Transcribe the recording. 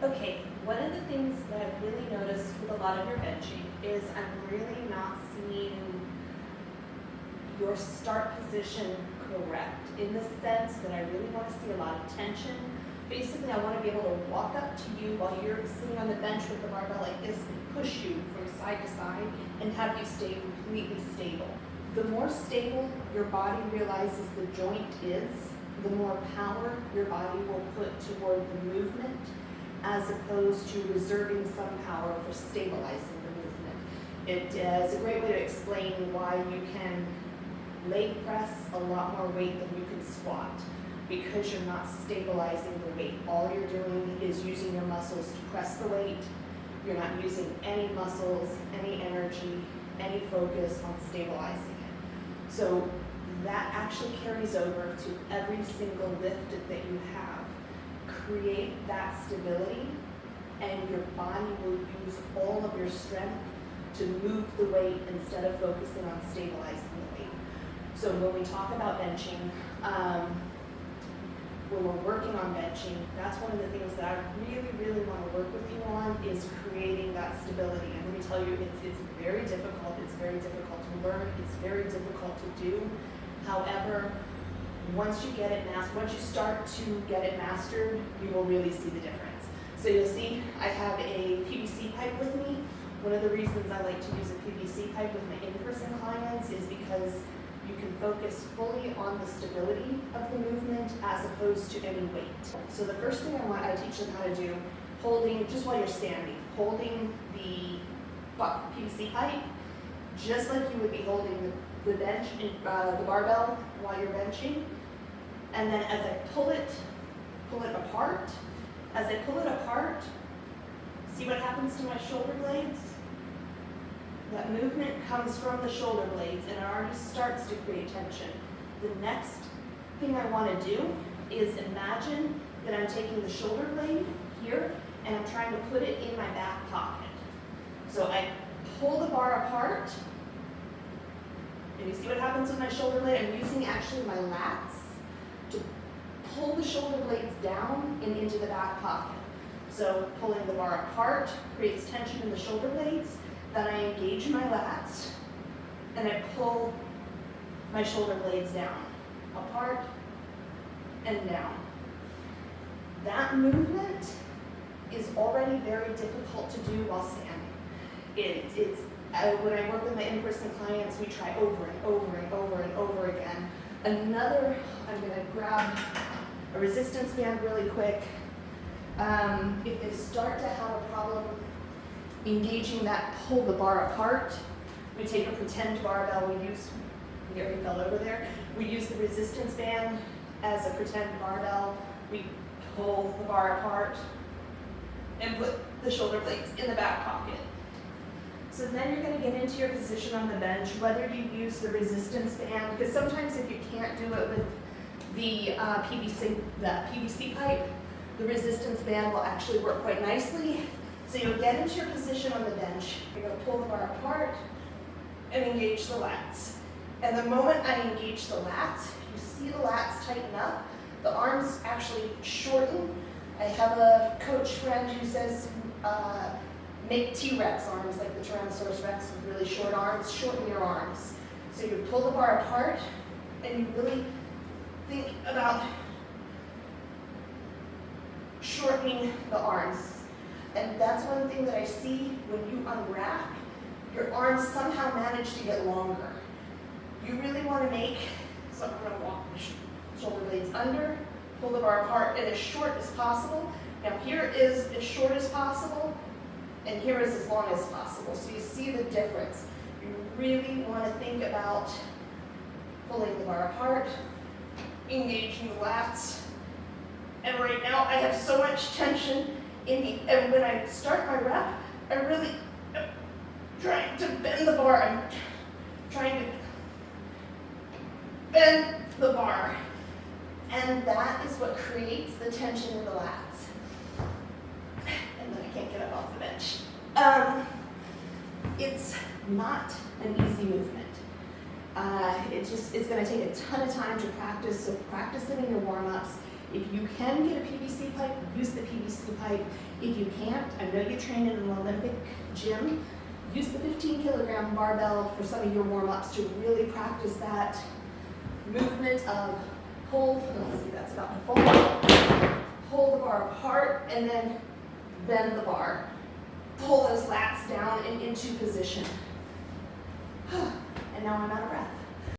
Okay, one of the things that I've really noticed with a lot of your benching is I'm really not seeing your start position correct, in the sense that I really want to see a lot of tension. Basically, I want to be able to walk up to you while you're sitting on the bench with the barbell like this and push you from side to side and have you stay completely stable. The more stable your body realizes the joint is, the more power your body will put toward the movement, as opposed to reserving some power for stabilizing the movement. It is a great way to explain why you can leg press a lot more weight than you can squat, because you're not stabilizing the weight. All you're doing is using your muscles to press the weight. You're not using any muscles, any energy, any focus on stabilizing it. So that actually carries over to every single lift that you have. Create that stability, and your body will use all of your strength to move the weight instead of focusing on stabilizing the weight. So when we talk about benching, when we're working on benching, that's one of the things that I really, really want to work with you on, is creating that stability. And let me tell you, it's very difficult. It's very difficult to learn. It's very difficult to do. However, once you get it mastered, once you start to get it mastered, you will really see the difference. So you'll see I have a PVC pipe with me. One of the reasons I like to use a PVC pipe with my in-person clients is because you can focus fully on the stability of the movement as opposed to any weight. So the first thing I teach them how to do, holding, just while you're standing, holding the PVC pipe, just like you would be holding the bench, the barbell while you're benching. And then as I pull it apart, see what happens to my shoulder blades? That movement comes from the shoulder blades, and it already starts to create tension. The next thing I want to do is imagine that I'm taking the shoulder blade here and I'm trying to put it in my back pocket. So I pull the bar apart, and you see what happens with my shoulder blade? I'm using actually my lats to pull the shoulder blades down and into the back pocket. So pulling the bar apart creates tension in the shoulder blades. Then I engage my lats, and I pull my shoulder blades down, apart and down. That movement is already very difficult to do while standing. When I work with my in-person clients, we try over and over and over and over again. I'm gonna grab a resistance band really quick. If they start to have a problem engaging that pull the bar apart, we take a pretend barbell. Gary fell over there. We use the resistance band as a pretend barbell. We pull the bar apart and put the shoulder blades in the back pocket. So then you're going to get into your position on the bench, whether you use the resistance band, because sometimes if you can't do it with the PVC pipe, the resistance band will actually work quite nicely. So you'll get into your position on the bench. You're going to pull the bar apart and engage the lats. And the moment I engage the lats, you see the lats tighten up. The arms actually shorten. I have a coach friend who says, make T-Rex arms, like the Tyrannosaurus Rex with really short arms. Shorten your arms. So you pull the bar apart, and you really think about shortening the arms. And that's one thing that I see when you unrack, your arms somehow manage to get longer. You really want to make, so I'm going to walk the shoulder blades under, pull the bar apart, and as short as possible. Now here is as short as possible, and here is as long as possible. So you see the difference. You really want to think about pulling the bar apart, engaging the lats. And right now I have so much tension and when I start my rep, I really am trying to bend the bar. I'm trying to bend the bar. And that is what creates the tension in the lats. And then I can't get up off the bench. It's not an easy movement. It's going to take a ton of time to practice, so practice it in your warm-ups. If you can get a PVC pipe, use the PVC pipe. If you can't, I know you train in an Olympic gym, use the 15-kilogram barbell for some of your warm-ups to really practice that movement of pull. Let's see, that's about to fold. Pull the bar apart and then bend the bar. Pull those lats down and into position. And now I'm out of breath.